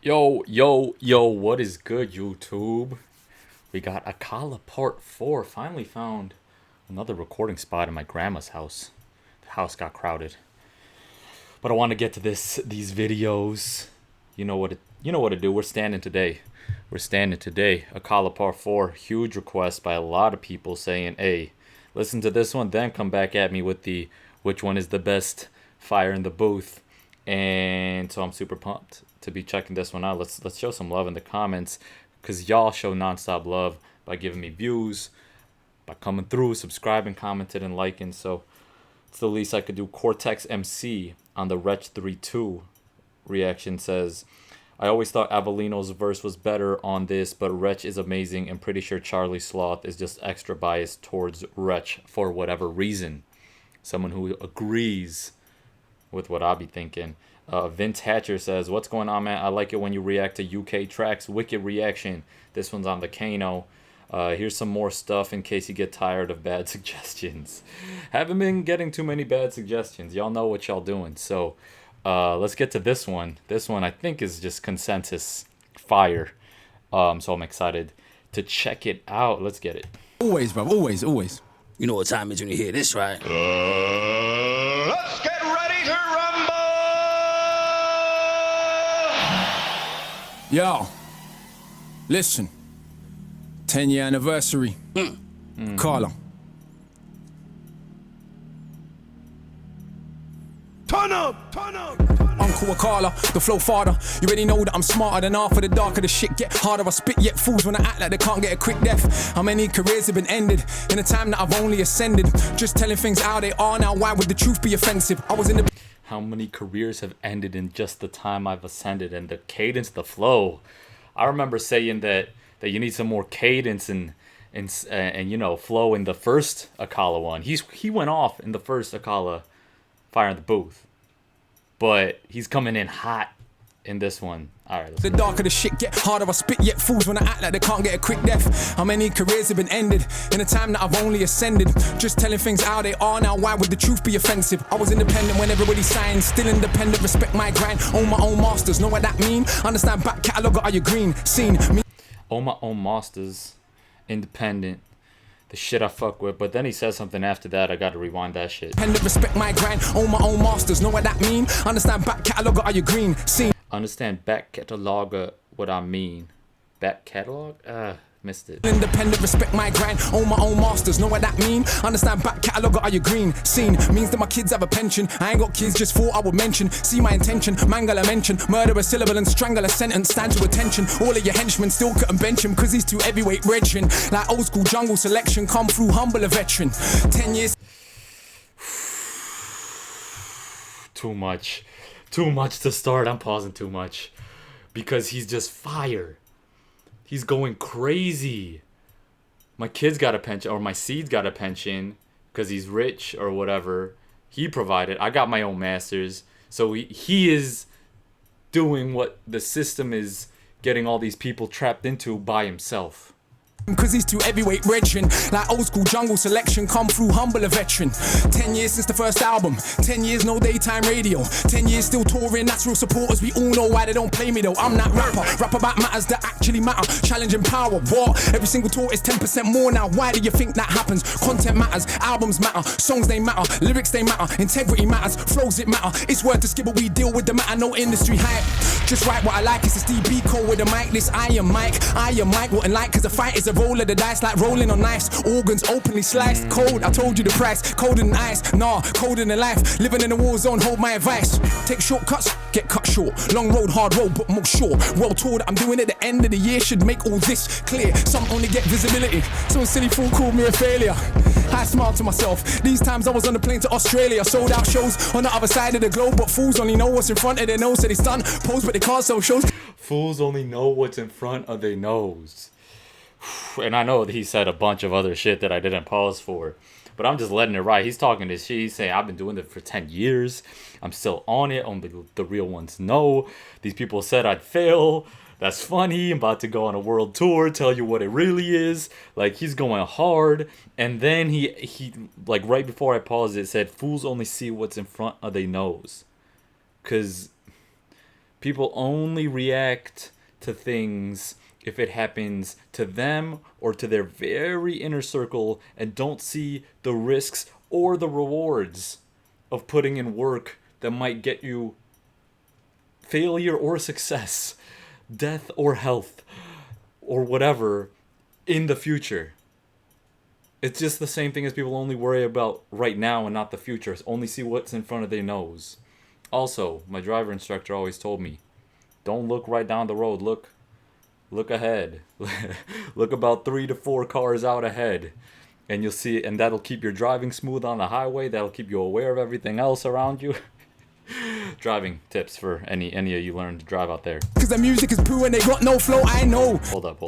Yo, what is good, YouTube? We got Akala Part 4. Finally found another recording spot in my grandma's house. The house got crowded. But I want to get to these videos. You know what to do. We're standing today. Akala Part 4. Huge request by a lot of people saying, hey, listen to this one, then come back at me with the which one is the best fire in the booth. And so I'm super pumped to be checking this one out. Let's show some love in the comments, because y'all show nonstop love by giving me views, by coming through, subscribing, commenting, and liking. So it's the least I could do. Cortex MC on the Wretch 3-2 reaction says, I always thought Avelino's verse was better on this, but Wretch is amazing, and pretty sure Charlie Sloth is just extra biased towards Wretch for whatever reason. Someone who agrees with what I be thinking. Vince Hatcher says, what's going on, man? I like it when you react to UK tracks. Wicked reaction. This one's on the Kano. Here's some more stuff in case you get tired of bad suggestions. Haven't been getting too many bad suggestions. Y'all know what y'all doing. So let's get to this one. This one I think is just consensus fire. So I'm excited to check it out. Let's get it. Always, bro. Always. You know what time it is when you hear this, right? Let's get ready to rumble! Yo, listen. 10-year anniversary. Akala. Turn up! Uncle Akala, the flow father. You already know that I'm smarter than half of the darker the shit get harder. I spit yet fools when I act like they can't get a quick death. How many careers have been ended in a time that I've only ascended? Just telling things how they are now. Why would the truth be offensive? I was in the... How many careers have ended in just the time I've ascended? And the cadence, the flow. I remember saying that you need some more cadence and you know, flow in the first Akala one. He went off in the first Akala Fire in the Booth, but he's coming in hot in this one. All right, The darker the shit get harder. I spit yet fools when I act like they can't get a quick death. How many careers have been ended in a time that I've only ascended? Just telling things how they are now. Why would the truth be offensive? I was independent when everybody signed. Still independent, respect my grind. Own my own masters, know what that mean? Understand back catalogue, are you green? Seen me. Own my own masters, independent. The shit I fuck with. But then he says something after that. I gotta rewind that shit. Independent, respect my grind. Own my own masters, know what that mean? Understand back catalogue, are you green? Seen. Understand back catalog what I mean. Back catalog? Missed it. Independent, respect my grind. Own my own masters, know what that mean? Understand back catalogue, are you green? Seen means that my kids have a pension. I ain't got kids, just thought I would mention. See my intention, mangle a mention. Murder a syllable and strangle a sentence. Stand to attention. All of your henchmen still couldn't bench him, cause he's too heavyweight brethren. Like old school jungle selection, come through humble a veteran. 10 years. Too much to start. I'm pausing too much because he's just fire. He's going crazy. My kids got a pension, or my seeds got a pension because he's rich or whatever. He provided. I got my own masters. So he is doing what the system is getting all these people trapped into by himself. Cause he's too heavyweight brethren. Like old school jungle selection, come through humble a veteran. 10 years since the first album, 10 years no daytime radio, 10 years still touring, that's real supporters. We all know why they don't play me though. I'm that rapper, rap about matters that actually matter. Challenging power, what? Every single tour is 10% more now. Why do you think that happens? Content matters, albums matter, songs they matter, lyrics they matter, integrity matters, flows it matter. It's worth the skip, but we deal with the matter, no industry hype. Just write what I like, it's a DB code with a mic. This I am Mike wouldn't like, cause the fight is a roll of the dice like rolling on knives. Organs openly sliced, cold, I told you the price. Colder than ice, nah, colder than life. Living in a war zone, hold my advice. Take shortcuts, get cut short. Long road, hard road, but most sure. World tour that I'm doing at the end of the year should make all this clear. Some only get visibility, so a silly fool called me a failure. I smiled to myself. These times I was on the plane to Australia. Sold out shows on the other side of the globe, but fools only know what's in front of their nose. So they stun, pose, but they can't sell shows. Fools only know what's in front of their nose. And I know that he said a bunch of other shit that I didn't pause for, but I'm just letting it ride. He's talking this shit. He's saying, I've been doing it for 10 years. I'm still on it. Only the real ones know. These people said I'd fail. That's funny. I'm about to go on a world tour, tell you what it really is. Like, he's going hard. And then he like, right before I paused it, said, fools only see what's in front of their nose. Because People only react to things if it happens to them or to their very inner circle and don't see the risks or the rewards of putting in work that might get you failure or success, death or health, or whatever in the future. It's just the same thing as people only worry about right now and not the future. Only see what's in front of their nose. Also, my driver instructor always told me, don't look right down the road. Look ahead. Look about 3 to 4 cars out ahead. And you'll see, and that'll keep your driving smooth on the highway. That'll keep you aware of everything else around you. Driving tips for any of you learn to drive out there. Cause the music is poo and they got no flow, I know. Hold up.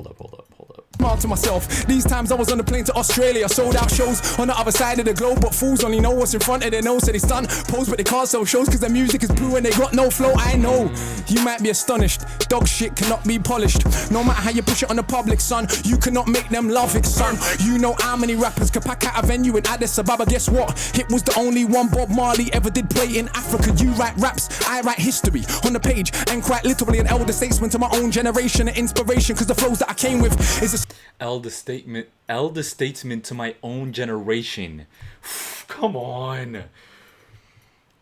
Smile to myself. These times I was on the plane to Australia, sold out shows on the other side of the globe, but fools only know what's in front of their nose. So they stunt, pose, but they can't sell shows cause the music is poo and they got no flow, I know. You might be astonished, dog shit cannot be polished. No matter how you push it on the public, son, you cannot make them love it, son. You know how many rappers could pack out a venue in Addis Ababa, guess what? It was the only one Bob Marley ever did play in Africa. You write raps, I write history on the page, and quite literally an elder statesman to my own generation, an inspiration cause the flows that I came with is a Elder statesman to my own generation. Come on.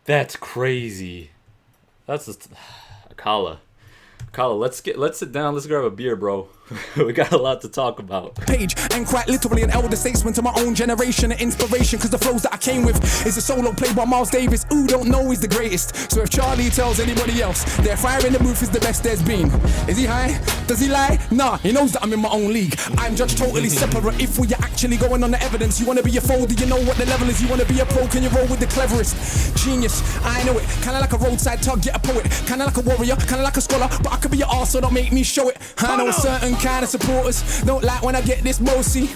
That's crazy. That's just Akala. Akala, let's sit down, let's grab a beer, bro. We got a lot to talk about. Page, and quite literally an elder statesman to my own generation, an inspiration cause the flows that I came with is a solo play by Miles Davis. Ooh, don't know he's the greatest. So if Charlie tells anybody else their fire in the booth is the best there's been, is he high? Does he lie? Nah, he knows that I'm in my own league. I'm judged totally separate. If we're actually going on the evidence, you wanna be a fool, do you know what the level is? You wanna be a pro, can you roll with the cleverest? Genius, I know it. Kinda like a roadside tug, get a poet. Kinda like a warrior, kinda like a scholar, but I could be an arse, so don't make me show it. I know certain kind of supporters don't like when I get this bossy.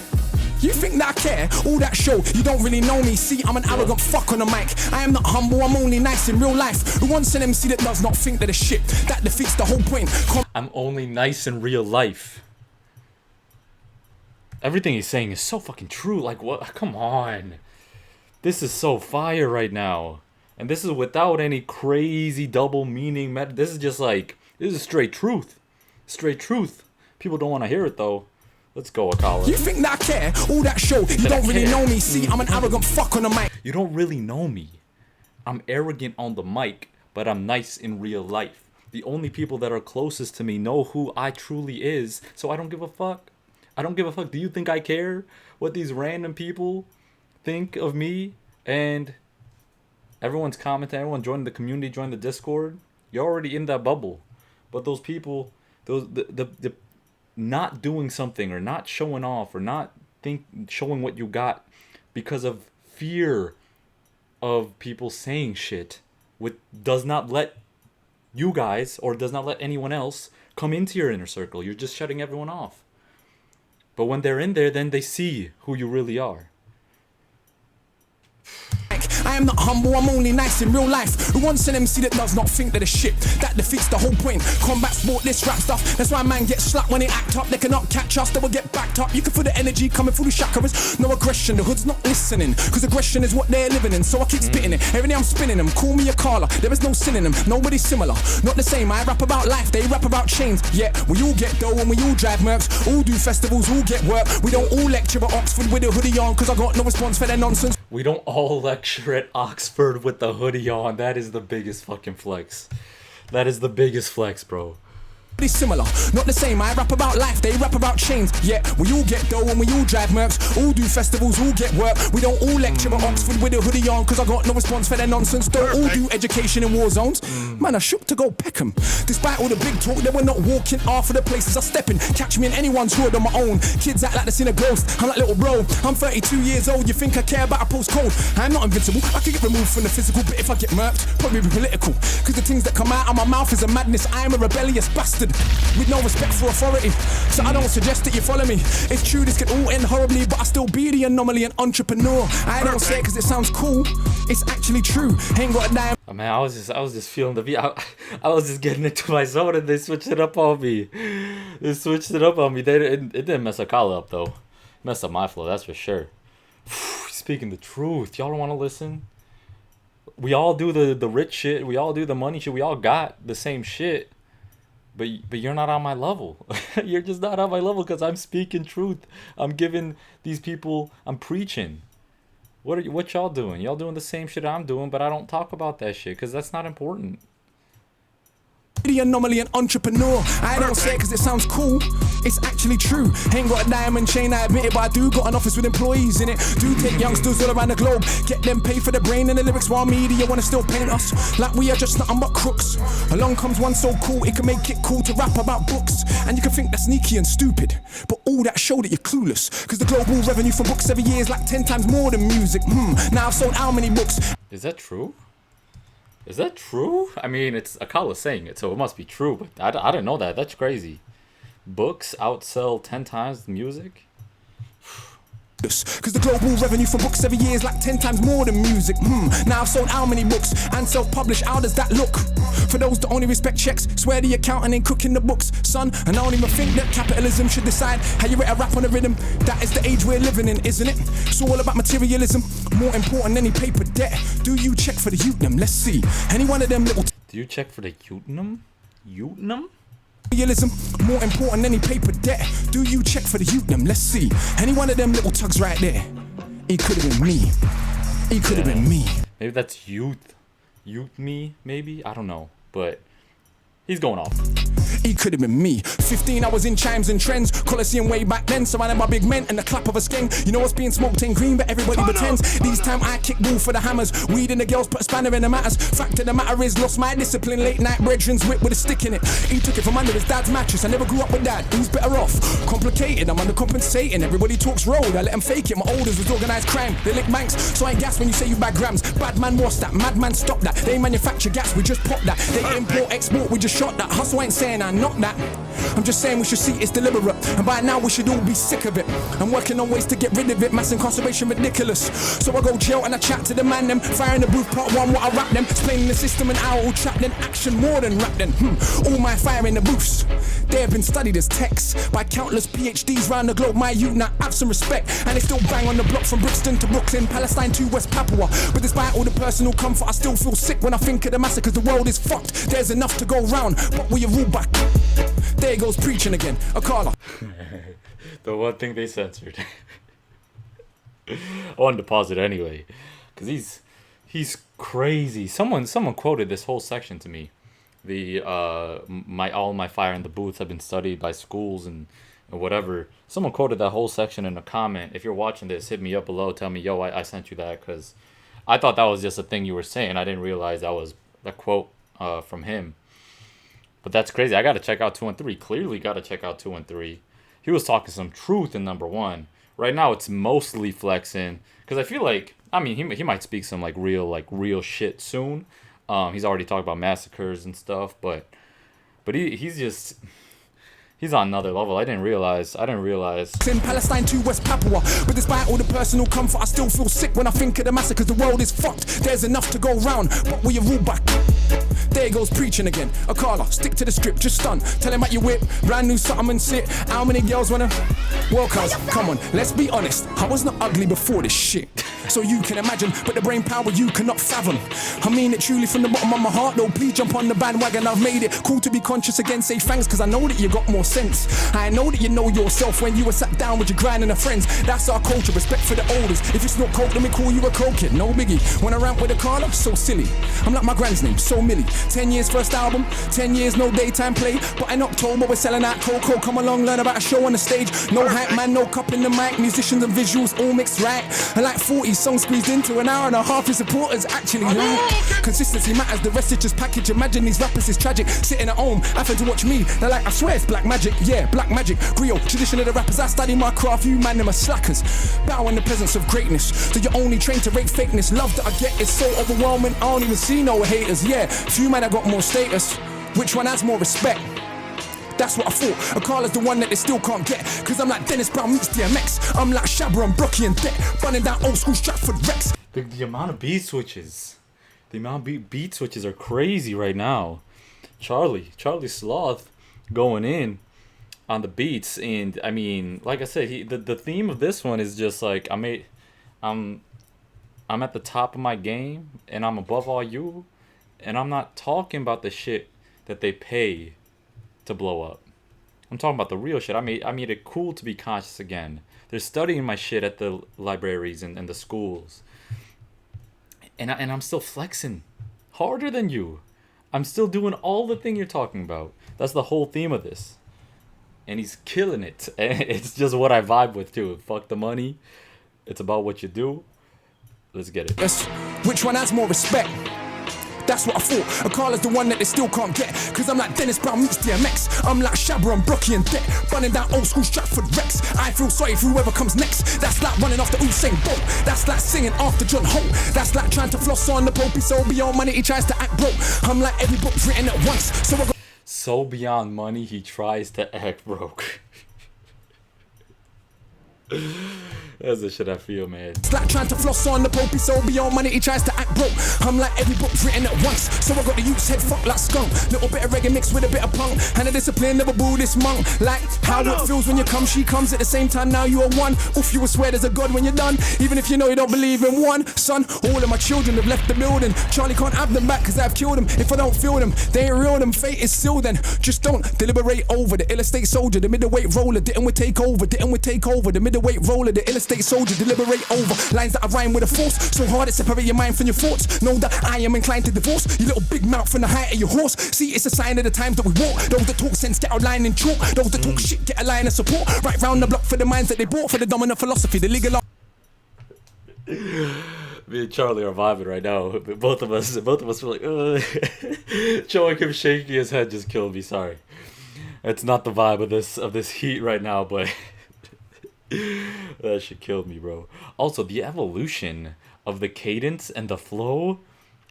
You think that I care? All that show, you don't really know me. See, I'm an arrogant fuck on the mic. I am not humble, I'm only nice in real life. Who wants an MC that does not think that a shit? That defeats the whole point. I'm only nice in real life. Everything he's saying is so fucking true. Like, what? Come on. This is so fire right now. And this is without any crazy double meaning. This is just like, this is straight truth. Straight truth. People don't want to hear it though. Let's go, Akala. You think that I care? All that show, you don't really know me. See, I'm an arrogant fuck on the mic. You don't really know me. I'm arrogant on the mic, but I'm nice in real life. The only people that are closest to me know who I truly is, so I don't give a fuck. I don't give a fuck. Do you think I care what these random people think of me? And everyone's commenting, everyone joining the community, join the Discord. You're already in that bubble. But those people, the not doing something or not showing off or not showing what you got because of fear of people saying shit, does not let you guys or does not let anyone else come into your inner circle. You're just shutting everyone off. But when they're in there, then they see who you really are. I am not humble, I'm only nice in real life. Who wants an MC that does not think that a shit? That defeats the whole point. Combat sport, this rap stuff. That's why man gets slapped when they act up. They cannot catch us, they will get backed up. You can feel the energy coming through the chakras. No aggression, the hood's not listening. Cause aggression is what they're living in. So I keep spitting it. Every day I'm spinning them. Call me Akala. There is no sin in them. Nobody's similar. Not the same. I rap about life, they rap about chains. Yeah, we all get dough and we all drive mercs. All do festivals, all get work. We don't all lecture at Oxford with a hoodie on. Cause I got no response for their nonsense. We don't all lecture at Oxford with the hoodie on. That is the biggest fucking flex. That is the biggest flex, bro. Similar, not the same. I rap about life, they rap about chains. Yeah, we all get dough and we all drive mercs. All do festivals, all get work. We don't all lecture at Oxford with a hoodie on. Cause I got no response for their nonsense. Don't all do education in war zones. Man, I shook to go Peckham. Despite all the big talk, they were not walking half of the places I step in. Catch me in anyone's hood on my own. Kids act like they seen a ghost. I'm like, little bro, I'm 32 years old. You think I care about a postcode? I'm not invincible. I could get removed from the physical, but if I get murked, probably be political. Cause the things that come out of my mouth is a madness. I am a rebellious bastard with no respect for authority, so I don't suggest that you follow me. It's true this can all end horribly, but I still be the anomaly and entrepreneur. I don't say it cause it sounds cool, it's actually true. Ain't got a dime. Oh man, I was just feeling the beat. I was just getting into my zone and they switched it up on me. It didn't mess Akala up though. It messed up my flow, that's for sure. Speaking the truth, y'all don't want to listen? we all do the rich shit. We all do the money shit. We all got the same shit. But you're not on my level. You're just not on my level because I'm speaking truth. I'm giving these people. I'm preaching. What y'all doing? Y'all doing the same shit I'm doing, but I don't talk about that shit because that's not important. The anomaly and entrepreneur. I don't say it cause it sounds cool. It's actually true. Ain't got a diamond chain, I admit it, but I do got an office with employees in it. Do take youngsters all around the globe, get them paid for the brain and the lyrics, while media wanna still paint us like we are just nothing but crooks. Along comes one so cool, it can make it cool to rap about books. And you can think that's sneaky and stupid, but all that show that you're clueless. Cause the global revenue from books every year is like 10 times more than music. Now I've sold how many books? Is that true? Is that true? I mean, it's Akala saying it, so it must be true, but I didn't know that. That's crazy. Books outsell 10 times the music? Cause the global revenue from books every year is like 10 times more than music. Now I've sold how many books and self-published? How does that look? For those that only respect checks, swear the accountant ain't cooking the books, son. And I don't even think that capitalism should decide how you rate a rap on a rhythm. That is the age we're living in, isn't it? It's all about materialism, more important than any paper debt. Do you check for the Utenum? Let's see. Any one of them little Do you check for the Utenum? Utenum? Realism, more important than any paper debt. Do you check for the Utenum? Let's see. Any one of them little tugs right there. It could have been me. It could have been me. Maybe that's youth. Youth me, maybe? I don't know. But he's going off. It could have been me. 15, I was in chimes and trends. Coliseum way back then, surrounded by big men and the clap of a skeng. You know what's being smoked ain't green, but everybody pretends. These time I kick ball for the hammers. Weed and the girls put a spanner in the matters. Fact of the matter is, lost my discipline. Late night brethren's whip with a stick in it. He took it from under his dad's mattress. I never grew up with dad. Who's better off? Complicated, I'm undercompensating. Everybody talks road, I let them fake it. My olders was organised crime. They lick banks, so I ain't gas when you say you bag grams. Bad man, what's that? Madman, stop that. They manufacture gas, we just pop that. They import, export, we just shot that. Hustle ain't saying I not that. I'm just saying we should see it's deliberate, and by now we should all be sick of it. I'm working on ways to get rid of it, mass incarceration ridiculous. So I go jail and I chat to the man them, fire in the booth part one, what I rap them, explaining the system and how it all trap then, action more than rap then. All my fire in the booths, they have been studied as texts by countless PhDs round the globe. My youth now have some respect, and they still bang on the block from Brixton to Brooklyn, Palestine to West Papua. But despite all the personal comfort, I still feel sick when I think of the massacres. The world is fucked, there's enough to go round, but we are ruled back. There goes preaching again, Akala. The one thing they censored. I wanted to pause it anyway, cause he's crazy. Someone quoted this whole section to me. The all my fire in the booths have been studied by schools and whatever. Someone quoted that whole section in a comment. If you're watching this, hit me up below. Tell me, yo, I sent you that, cause I thought that was just a thing you were saying. I didn't realize that was a quote from him. But that's crazy. I got to check out 2 and 3. Clearly got to check out 2 and 3. He was talking some truth in number 1. Right now it's mostly flexing. Because I feel like, I mean, he might speak some real shit soon. He's already talked about massacres and stuff. But he's on another level. I didn't realize. In Palestine to West Papua, but despite all the personal comfort, I still feel sick when I think of the massacres. The world is fucked. There's enough to go round, but we are ruled back. There goes preaching again. Akala, stick to the script, just stun. Tell him about your whip, brand new something and sit. How many girls wanna? Well, cuz, come on, let's be honest. I was not ugly before this shit. So you can imagine, but the brain power you cannot fathom. I mean it truly from the bottom of my heart, though. Please jump on the bandwagon, I've made it. Cool to be conscious again, say thanks, cause I know that you got more sense. I know that you know yourself when you were sat down with your grind and the friends. That's our culture, respect for the oldest. If it's not coke, let me call you a coke kid, no biggie. When I rant with Akala, so silly. I'm like my grand's name, so Millie. 10 years first album, 10 years no daytime play. But in October we're selling out cocoa. Come along, learn about a show on the stage. No hype man, no cup in the mic. Musicians and visuals all mixed right. And like 40 songs squeezed into an hour and a half. Your supporters actually like. Consistency matters, the rest is just package. Imagine these rappers is tragic. Sitting at home, having to watch me. They're like, I swear it's black magic. Yeah, black magic. Griot, tradition of the rappers. I study my craft, you man them are slackers. Bow in the presence of greatness. So you're only trained to rate fakeness. Love that I get is so overwhelming. I don't even see no haters. Yeah, few man I got more status. Which one has more respect? That's what I thought. Akala's the one that they still can't get. Cause I'm like Dennis Brown meets DMX. I'm like Shabba and Brocky and Deck. Running down old school Stratford Rex. The amount of beat switches. The amount of beat switches are crazy right now. Charlie Sloth going in on the beats. And I mean, like I said, the theme of this one is just like, I'm I'm at the top of my game and I'm above all you, and I'm not talking about the shit that they pay to blow up. I'm talking about the real shit. I made it cool to be conscious again. They're studying my shit at the libraries and the schools. And I'm still flexing harder than you. I'm still doing all the thing you're talking about. That's the whole theme of this. And he's killing it. It's just what I vibe with too. Fuck the money. It's about what you do. Let's get it. Yes. Which one has more respect? That's what I thought. Akala's the one that they still can't get. Cause I'm like Dennis Brown meets DMX. I'm like Shabba and Brocky and Deck. Running down old school Stratford Rex. I feel sorry for whoever comes next. That's like running after Usain Bolt. That's like singing after John Holt. That's like trying to floss on the Pope. He's so beyond money he tries to act broke. I'm like every book written at once. So I got so beyond money he tries to act broke. That's the shit I feel, man. It's like trying to floss on the Pope, he's so beyond money he tries to act broke. I'm like every book written at once. So I got the youth's head fucked like skunk. Little bit of reggae mixed with a bit of punk. And a discipline never Buddhist monk. Like how it feels when you come, she comes at the same time. Now you are one. Oof, you will swear there's a God when you're done. Even if you know you don't believe in one. Son, all of my children have left the building. Charlie can't have them back cause I've killed them. If I don't feel them, they ain't real, them fate is sealed then. Just don't deliberate over the ill estate soldier, the middleweight roller. Didn't we take over? Didn't we take over? The middleweight roller, the ill estate soldier, deliberate over lines that I rhyme with a force so hard it separate your mind from your thoughts. Know that I am inclined to divorce your little big mouth from the height of your horse. See, it's a sign of the times that we walk. Those that talk sense get outlined in chalk. Those that talk shit get a line of support. Right round the block for the minds that they bought for the dominant philosophy, the legal. Me and Charlie are vibing right now. Both of us feel like, ugh. Showing him shaking his head just killed me. Sorry, it's not the vibe of this heat right now, but that shit killed me, bro. Also, the evolution of the cadence and the flow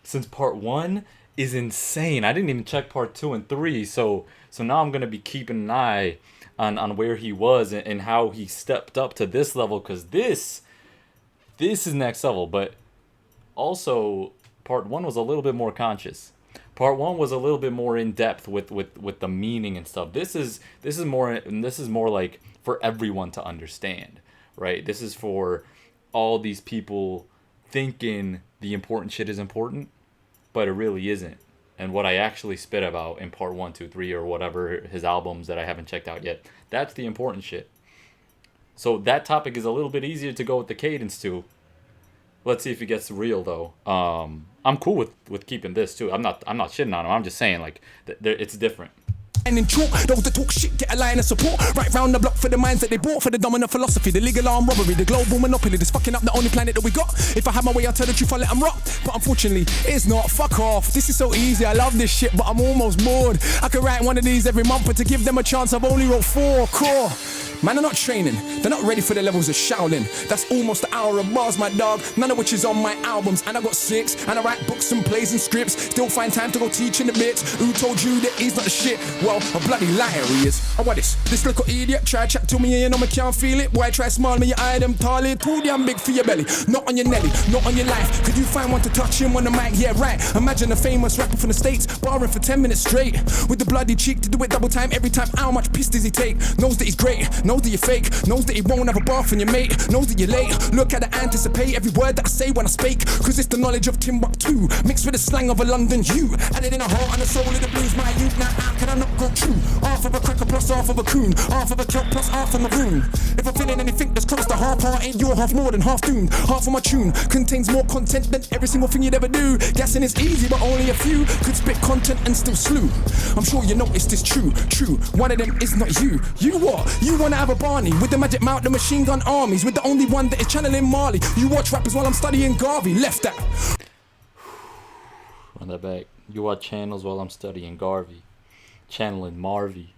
since part 1 is insane. I didn't even check part 2 and 3, so now I'm gonna be keeping an eye on where he was and how he stepped up to this level, because this is next level. But also, part 1 was a little bit more conscious. Part 1 was a little bit more in depth with the meaning and stuff. This is more like for everyone to understand, right? This is for all these people thinking the important shit is important, but it really isn't. And what I actually spit about in part 1, 2, 3, or whatever his albums that I haven't checked out yet, that's the important shit. So that topic is a little bit easier to go with the cadence to. Let's see if it gets real though. I'm cool with keeping this too. I'm not shitting on him. I'm just saying like it's different. And in chalk, those that talk shit get a line of support. Right round the block for the minds that they bought for the dominant philosophy, the legal armed robbery, the global monopoly. This fucking up the only planet that we got. If I have my way, I'll tell the truth, I'll let them rock. But unfortunately, it's not. Fuck off. This is so easy. I love this shit, but I'm almost bored. I could write one of these every month, but to give them a chance, I've only wrote 4 core. Man, are not training. They're not ready for the levels of Shaolin. That's almost an hour of bars, my dog. None of which is on my albums. And I got 6. And I write books and plays and scripts. Still find time to go teach in the bits. Who told you that he's not the shit? Well, a bloody liar he is. Oh, what is? This little idiot try chat to me and you know me can't feel it. Why try smile me, your eye them tall. Too damn big for your belly. Not on your Nelly, not on your life. Could you find one to touch him on the mic? Yeah, right. Imagine a famous rapper from the States barring for 10 minutes straight. With the bloody cheek to do it double time every time. How much piss does he take? Knows that he's great. Knows that you're fake. Knows that he won't have a bath from your mate. Knows that you're late. Look at the anticipate every word that I say when I speak. Cause it's the knowledge of Timbuktu mixed with the slang of a London hue. Added in a heart and a soul of the blues. My youth, now how can I not go true? Half of a cracker plus half of a coon. Half of a kelp plus half of a maroon. If I'm feeling anything that's close to half heart, ain't your half more than half doomed. Half of my tune contains more content than every single thing you'd ever do. Guessing is easy, but only a few could spit content and still slew. I'm sure you noticed this true. One of them is not you. You what? You wanna have a Barney with the magic mount, the machine gun armies, with the only one that is channeling Marley. You watch rappers while I'm studying Garvey. Left that. Run that back. You watch channels while I'm studying Garvey. Channeling Marley.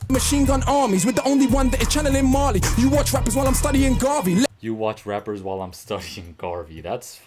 Machine gun armies with the only one that is channeling Marley. You watch rappers while I'm studying Garvey. You watch rappers while I'm studying Garvey. That's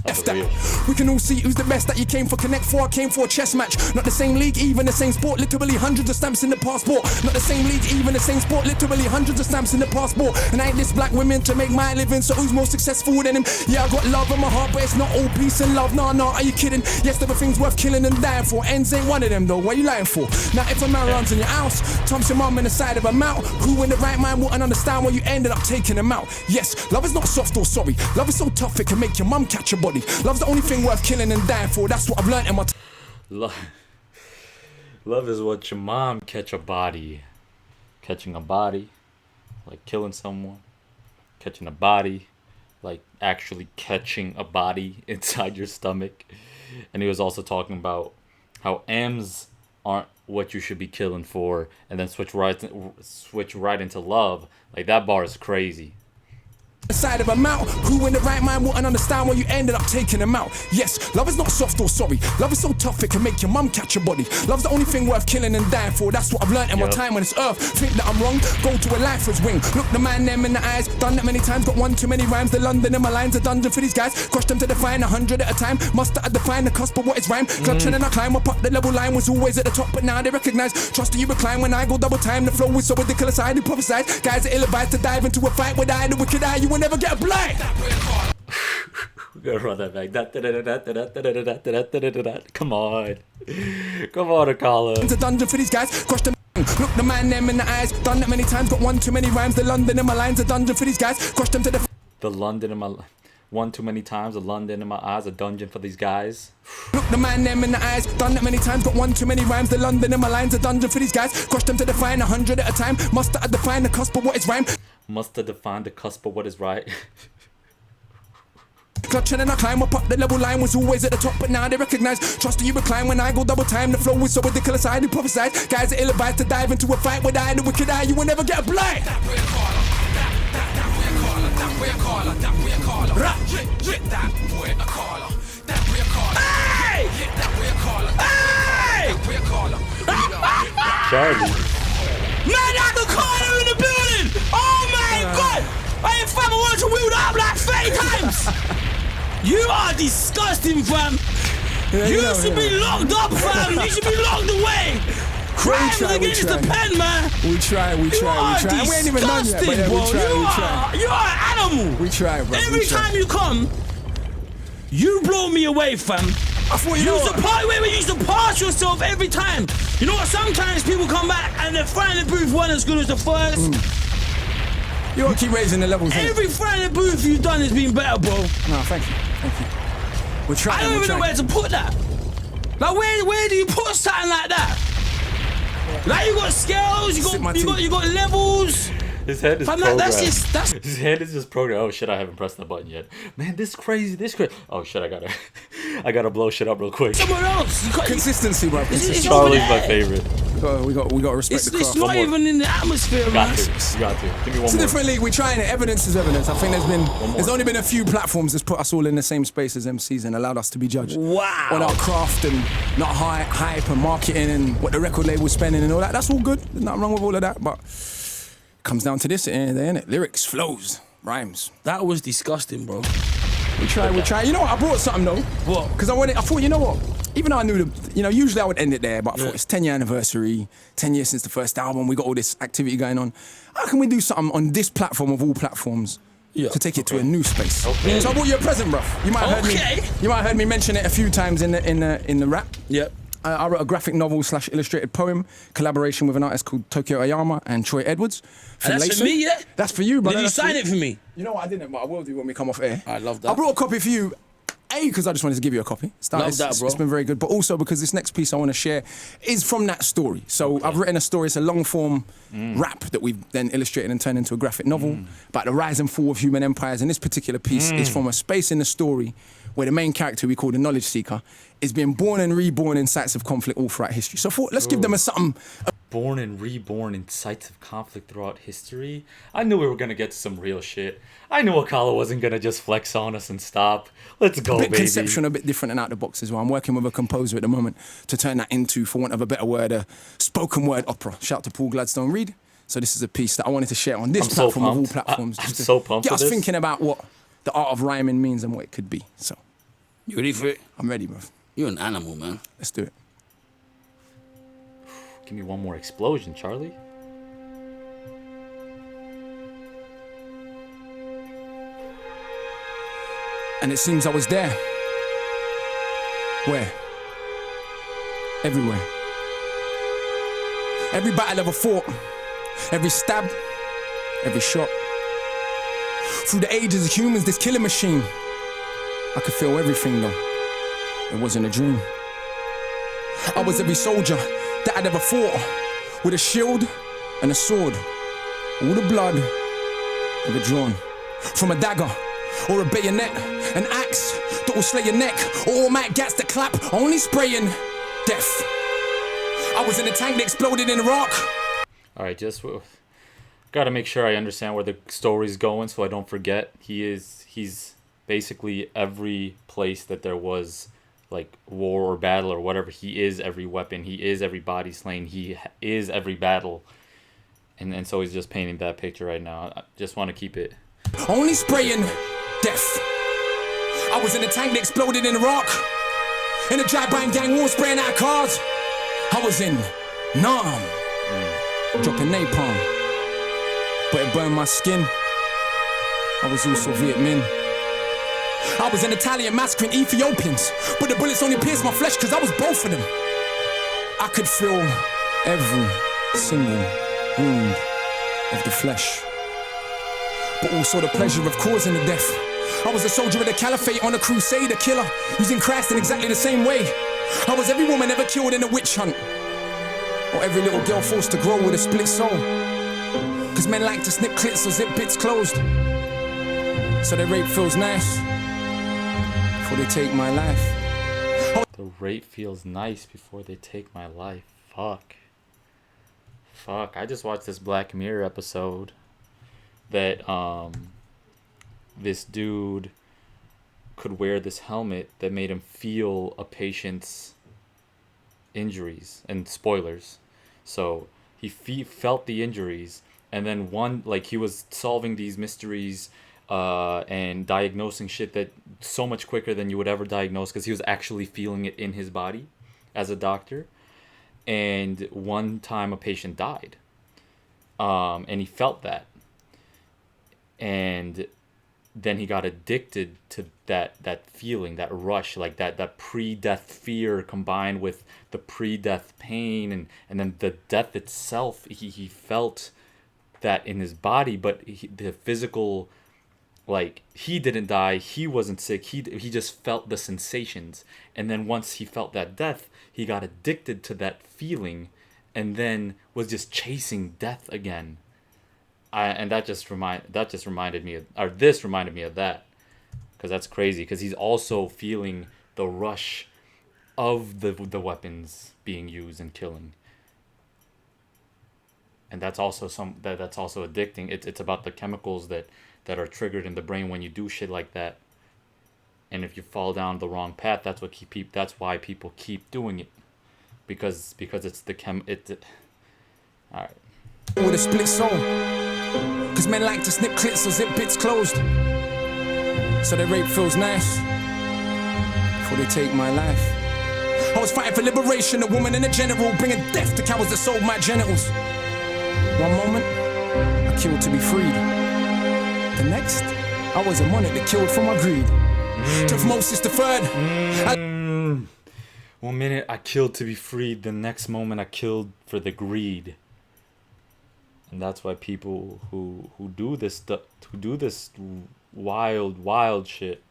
That's F that. real. We can all see who's the best that you came for. Connect 4, I came for a chess match. Not the same league, even the same sport. Literally hundreds of stamps in the passport. Not the same league, even the same sport. Literally hundreds of stamps in the passport. And I ain't this black women to make my living. So who's more successful than him? Yeah, I got love in my heart, but it's not all peace and love. Nah, are you kidding? Yes, there were things worth killing and dying for. Ends ain't one of them though. What are you lying for? Now if a man runs in your house, thumps your mum in the side of a mouth, who in the right mind wouldn't understand why you ended up taking him out? Yes, love is not soft or sorry. Love is so tough it can make your mum catch a body. Love's the only thing worth killing and dying for. That's what I've learned in my Love is what your mom catch a body. Catching a body, like killing someone. Catching a body, like actually catching a body inside your stomach. And he was also talking about how M's aren't what you should be killing for, and then switch right into love. Like, that bar is crazy. side of a mouth, who in the right mind wouldn't understand why you ended up taking him out? Yes, love is not soft or sorry. Love is so tough it can make your mum catch a body. Love's the only thing worth killing and dying for. That's what I've learned in my time on this earth. Think that I'm wrong, go to a lifer's wing. Look the man them in the eyes, done that many times, got one too many rhymes. The London in my lines, a dungeon for these guys. Crush them to define 100 at a time. Must have defined the cusp of what is rhyme. Clutching and I climb up the level line, was always at the top, but now they recognize. Trust that you recline when I go double time. The flow is so ridiculous, I do prophesize. Guys are ill-advised to dive into a fight with I, the wicked eye, you will never get a blind. We're gonna run that back. Come on. Come on, Akala. It's a dungeon for these guys. Crush them. Look the man them in the eyes. Done that many times. Got one too many rhymes. The London in my lines. A dungeon for these guys. Crush them to the London in my one too many times. The London in my eyes. A dungeon for these guys. Look the man them in the eyes. Done that many times. Got one too many rhymes. The London in my lines. A dungeon for these guys. Crush them to define 100 at a time. Must have defined the cusp of what is rhyme. Must have defined the cusp of what is right. Clutching and I climb up the level line, was always at the top, but now they recognize. Trust that you recline when I go double time. The flow is so ridiculous, I do prophesize. Guys are ill-advised to dive into a fight with I, the wicked eye, you will never get a blind. That way Akala, that way Akala, that way Akala, that way Akala, that way Akala, hey! That way Akala, hey! That way Akala. Charlie. Man, that's Akala in the building! Oh my god! I ain't fam, I want to wheel that up like 30 times! You are disgusting, fam! You should be locked up, fam! You should be locked away! Crimes against the pen, man! We try. We ain't even done yet, but yeah, bro. we try. You are an animal! We try, bro. Every time you come, you blow me away, fam. I thought you used to pass yourself every time. You know what? Sometimes people come back and the final booth weren't as good as the first. You want to keep raising the levels. Every final booth you've done has been better, bro. No, thank you. We're trying. I don't even know where to put that. Like, where do you put something like that? Like, you got scales, you got levels. His head is Fam, programmed. that's His head is just programmed. Oh shit, I haven't pressed the button yet. Man, this crazy. Oh shit, I gotta blow shit up real quick. somewhere else. Consistency, bro. It's Charlie's over my there. favorite. We got to respect the craft. It's not even in the atmosphere, man. You got to. Give me one It's a more. different league. We're trying it. Evidence is evidence. I think there's only been a few platforms that's put us all in the same space as MCs and allowed us to be judged. Wow. On our craft and not hype and marketing and what the record label's spending and all that. That's all good. There's nothing wrong with all of that. But it comes down to this, innit? Lyrics, flows, rhymes. That was disgusting, bro. We try. You know what? I brought something though. What? Because I thought, you know what? Even though I knew usually I would end it there, but I thought it's 10-year anniversary, 10 years since the first album, we got all this activity going on. How can we do something on this platform of all platforms to take it to a new space? Okay. So I brought you a present, bruv. You might have heard me mention it a few times in the rap. Yep. I wrote a graphic novel / illustrated poem, collaboration with an artist called Tokyo Ayama and Troy Edwards. And that's Layson. for me, yeah? That's for you, brother. Did you That's for sign it for me? You know what? I didn't, but I will do when we come off air. I love that. I brought a copy for you. Because I just wanted to give you a copy. Love that, bro. It's been very good. But also because this next piece I want to share is from that story. So I've written a story. It's a long-form rap that we've then illustrated and turned into a graphic novel about the rise and fall of human empires. And this particular piece is from a space in the story where the main character, we call the Knowledge Seeker, is being born and reborn in sites of conflict all throughout history. So I thought, let's give them something. Born and reborn in sites of conflict throughout history. I knew we were gonna get to some real shit. I knew Akala wasn't gonna just flex on us and stop. Let's go, A bit baby. conceptual, a bit different and out the box as well. I'm working with a composer at the moment to turn that into, for want of a better word, a spoken word opera. Shout out to Paul Gladstone Reed. So this is a piece that I wanted to share on this I'm so platform of all pumped. platforms. I'm just to so pumped get for us this. thinking about what the art of rhyming means and what it could be. So You ready for it? I'm ready, bro. You're an animal, man. Let's do it. Give me one more explosion, Charlie. And it seems I was there. Where? Everywhere. Every battle ever fought. Every stab. Every shot. Through the ages of humans, this killing machine. I could feel everything though. It wasn't a dream. I was every soldier that I'd ever fought. With a shield and a sword. All the blood ever drawn. From a dagger or a bayonet. An axe that will slay your neck. Or automatic gats that clap, only spraying death. I was in a tank that exploded in Iraq. Alright, just gotta make sure I understand where the story's going so I don't forget. He's basically every place that there was like war or battle or whatever. He is every weapon. He is every body slain. He is every battle. And so he's just painting that picture right now. I just want to keep it. Only spraying death. I was in a tank that exploded in Iraq. In a drive-by gang war spraying out cars. I was in Nam. Dropping napalm. But it burned my skin. I was also Viet Minh. I was an Italian massacring Ethiopians. But the bullets only pierced my flesh cause I was both of them. I could feel every single wound of the flesh. But also the pleasure of causing the death. I was a soldier of the caliphate on a crusade, a killer, using Christ in exactly the same way. I was every woman ever killed in a witch hunt. Or every little girl forced to grow with a split soul. Cause men like to snip clits or zip bits closed. So their rape feels nice before they take my life. The rape feels nice before they take my life. Fuck. I just watched this Black Mirror episode that this dude could wear this helmet that made him feel a patient's injuries and spoilers. So he felt the injuries, and then he was solving these mysteries and diagnosing shit that so much quicker than you would ever diagnose because he was actually feeling it in his body as a doctor. And one time a patient died, and he felt that, and then he got addicted to that feeling, that rush, like that pre-death fear combined with the pre-death pain, and then the death itself. He felt that in his body, but the physical, like, he didn't die, he wasn't sick, he just felt the sensations. And then once he felt that death, he got addicted to that feeling, and then was just chasing death again. This reminded me of that, because that's crazy. Because he's also feeling the rush of the weapons being used and killing, and that's also that's also addicting. It's about the chemicals that are triggered in the brain when you do shit like that. And if you fall down the wrong path, that's why people keep doing it, because it's all right. With a split soul. Cause men like to snip clits or zip bits closed. So their rape feels nice before they take my life. I was fighting for liberation, a woman and a general, bringing death to cowards that sold my genitals. One moment, I killed to be freed. The next, I was a monarch that killed for my greed. Tutmosis the third. One minute I killed to be freed, the next moment I killed for the greed. And that's why people who do this stuff, who do this wild shit,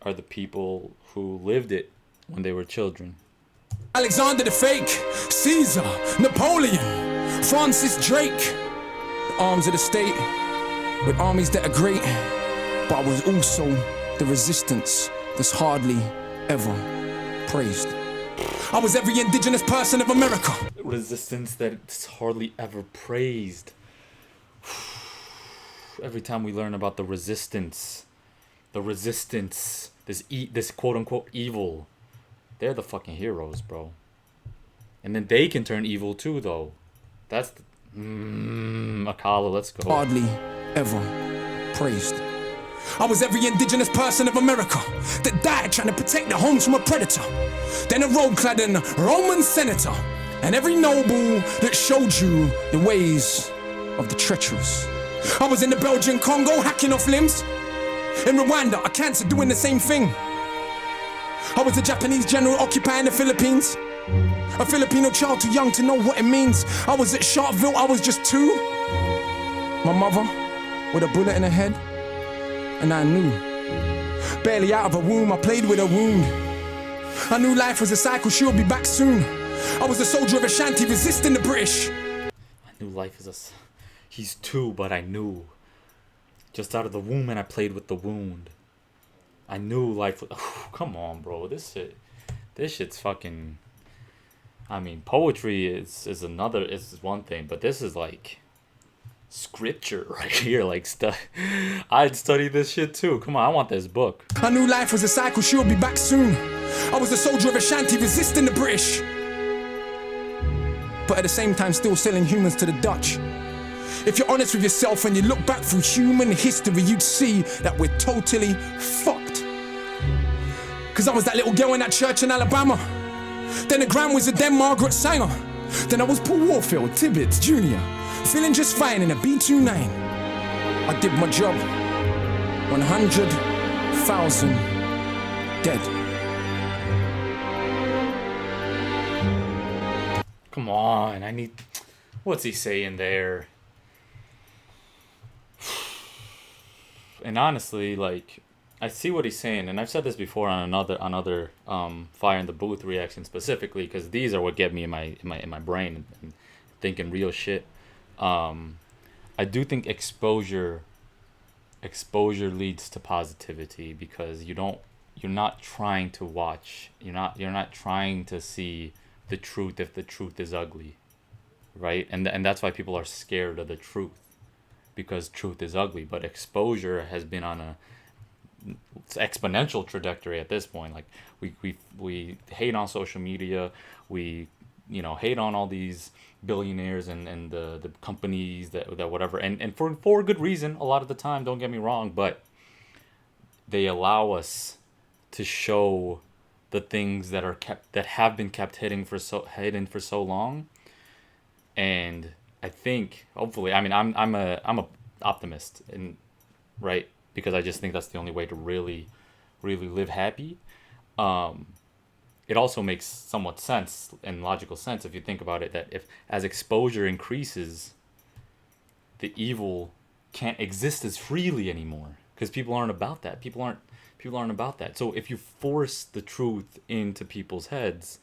are the people who lived it when they were children. Alexander the Fake, Caesar, Napoleon, Francis Drake. The arms of the state, with armies that are great. But I was also the resistance that's hardly ever praised. I was every indigenous person of America. Resistance that's hardly ever praised. Every time we learn about the resistance, this quote unquote evil, they're the fucking heroes, bro. And then they can turn evil too, though. That's the, Akala, let's go. Hardly ever praised. I was every indigenous person of America that died trying to protect their homes from a predator. Then a robe-clad Roman senator, and every noble that showed you the ways of the treacherous. I was in the Belgian Congo hacking off limbs. In Rwanda, a cancer doing the same thing. I was a Japanese general occupying the Philippines. A Filipino child too young to know what it means. I was at Sharpeville, I was just 2. My mother with a bullet in her head, and I knew. Barely out of her womb, I played with her wound. I knew life was a cycle, she would be back soon. I was a soldier of Ashanti resisting the British. I knew life is a... He's 2, but I knew. Just out of the womb, and I played with the wound. I knew life was... Oh, come on, bro. This shit's fucking... I mean, poetry is one thing, but this is like scripture right here. Like, I'd study this shit too. Come on, I want this book. I knew life was a cycle, she would be back soon. I was a soldier of Ashanti resisting the British, but at the same time still selling humans to the Dutch. If you're honest with yourself and you look back through human history, you'd see that we're totally fucked. Cause I was that little girl in that church in Alabama. Then the Grand Wizard, then Margaret Sanger. Then I was Paul Warfield, Tibbets Jr., feeling just fine in a B-29. I did my job. 100,000 dead. Come on, I need... What's he saying there? And honestly, like, I see what he's saying, and I've said this before on another Fire in the Booth reaction specifically, because these are what get me in my brain and thinking real shit. I do think exposure leads to positivity, because you're not trying to watch, you're not trying to see the truth if the truth is ugly, right? And that's why people are scared of the truth, because truth is ugly. But exposure has been on a exponential trajectory at this point. Like, we hate on social media, we hate on all these billionaires and the companies that whatever, and for good reason a lot of the time, don't get me wrong, but they allow us to show the things that have been kept hidden for so long. And I think, hopefully, I mean, I'm a optimist, and right, because I just think that's the only way to really live happy. It also makes somewhat sense and logical sense if you think about it, that if as exposure increases, the evil can't exist as freely anymore, because people aren't about that. People aren't about that. So if you force the truth into people's heads,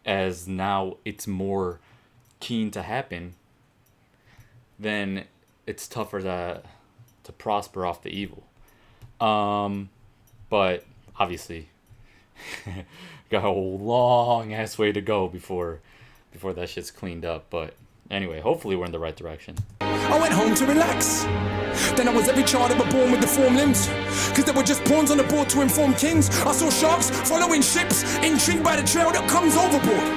as now it's more keen to happen, then it's tougher to prosper off the evil. But obviously got a long ass way to go before that shit's cleaned up. But anyway, hopefully we're in the right direction. I went home to relax. Then I was every child ever born with deformed limbs, cause there were just pawns on the board to inform kings. I saw sharks following ships, intrigued by the trail that comes overboard.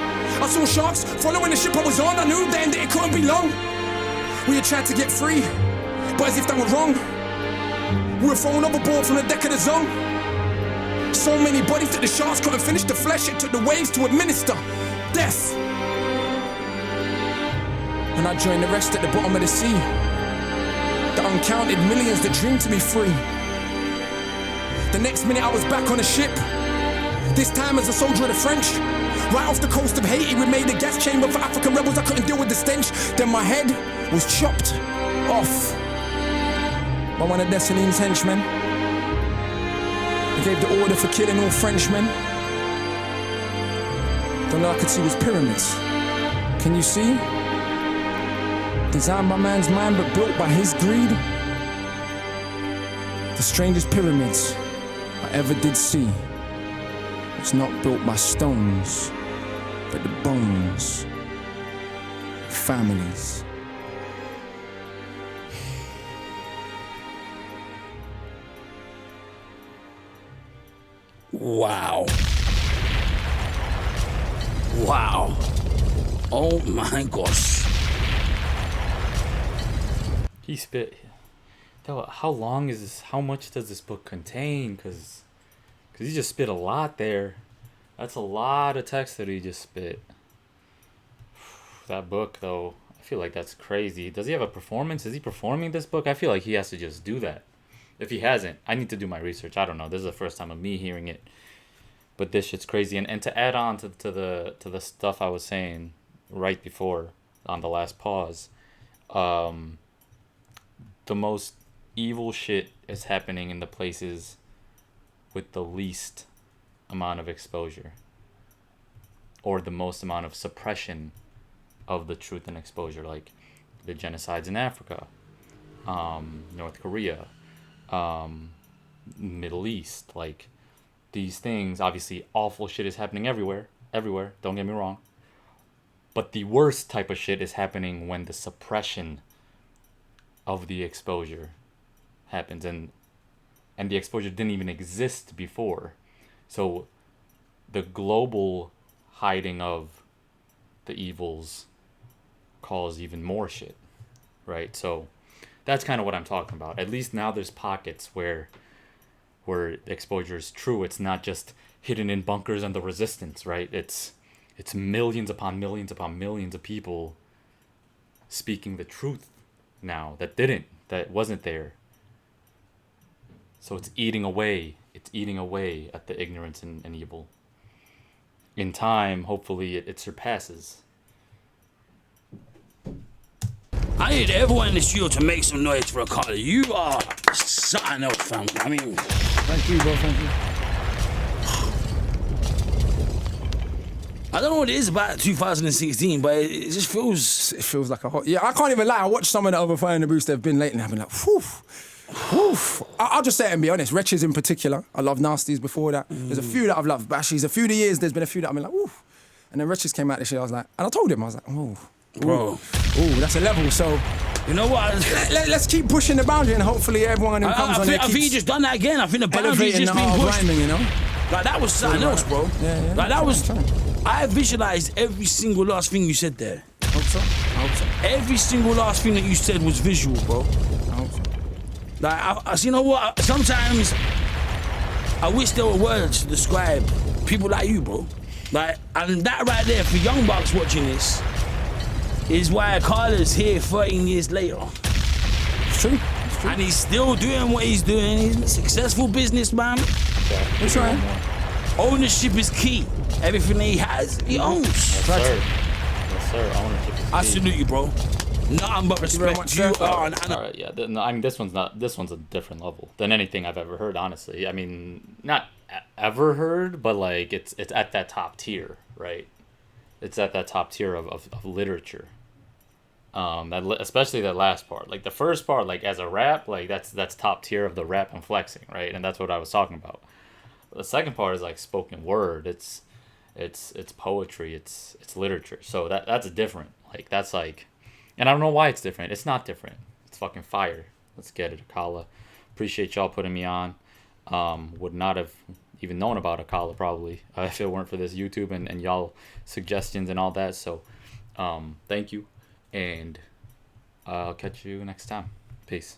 I saw sharks following the ship I was on. I knew then that it couldn't be long. We had tried to get free, but as if that were wrong, we were thrown overboard from the deck of the Zone. So many bodies that the sharks couldn't finish the flesh. It took the waves to administer death. And I joined the rest at the bottom of the sea, the uncounted millions that dreamed to be free. The next minute I was back on a ship, this time as a soldier of the French. Right off the coast of Haiti, we made a gas chamber for African rebels. I couldn't deal with the stench. Then my head was chopped off by one of Dessalines' henchmen. He gave the order for killing all Frenchmen. Then all I could see was pyramids. Can you see? Designed by man's mind but built by his greed. The strangest pyramids I ever did see. It's not built by stones, but the bones of families. Wow. Wow. Oh my gosh. He spit. Yo, how long is this? How much does this book contain? Cause he just spit a lot there. That's a lot of text that he just spit. That book, though, I feel like that's crazy. Does he have a performance? Is he performing this book? I feel like he has to just do that. If he hasn't, I need to do my research. I don't know. This is the first time of me hearing it. But this shit's crazy. And to add on to the stuff I was saying right before on the last pause, the most evil shit is happening in the places with the least amount of exposure, or the most amount of suppression of the truth and exposure, like the genocides in Africa, North Korea, Middle East. Like, these things, obviously awful shit is happening everywhere, don't get me wrong, but the worst type of shit is happening when the suppression of the exposure happens, and the exposure didn't even exist before. So the global hiding of the evils cause even more shit, right? So that's kind of what I'm talking about. At least now there's pockets where exposure is true. It's not just hidden in bunkers and the resistance, right? It's millions upon millions upon millions of people speaking the truth now that wasn't there. So it's eating away at the ignorance and evil. In time, hopefully it surpasses. I need everyone in the studio to make some noise for Akala. You are something else, fam. I mean, Thank you, bro. Thank you. I don't know what it is about 2016, but it just feels... It feels like a hot... Yeah, I can't even lie. I watched some of the other Fire in the Boost they've been lately and I've been like, whew. Whew. I'll just say it and be honest. Wretches in particular. I love Nasties before that. There's a few that I've loved. But actually, a few of the years, there's been a few that I've been like, whew. And then Wretches came out this year, I was like... And I told him, I was like, oh... Bro. Ooh, that's a level, so... You know what? Let's keep pushing the boundary and hopefully everyone who comes on there I think you just done that again. I think the boundary's elevating just the been art of pushed. rhyming, you know? Like, that was something else, bro. Yeah. Like, that was... I'm trying. I visualized every single last thing you said there. I hope so. Every single last thing that you said was visual, bro. I hope so. Like, you know what? Sometimes I wish there were words to describe people like you, bro. Like, and that right there, for young bucks watching this, is why Akala's here 13 years later. It's true. And he's still doing what he's doing. He's a successful businessman. That's right. Ownership is key. Everything that he has, he owns. Yes, sir. Yes, sir. Ownership is I key. salute you, bro. Nothing but respect. much, You sir. are an All right, yeah. I mean, this one's a different level than anything I've ever heard, honestly. I mean, not ever heard, but like it's at that top tier, right? It's at that top tier of literature. Especially that last part. Like the first part, like as a rap, like that's top tier of the rap and flexing, right? And that's what I was talking about. The second part is like spoken word. It's poetry. It's literature. So that's different. Like that's like, and I don't know why it's different. It's not different. It's fucking fire. Let's get it, Akala. Appreciate y'all putting me on. Would not have even known about Akala probably if it weren't for this YouTube and y'all suggestions and all that. So thank you, and I'll catch you next time. Peace.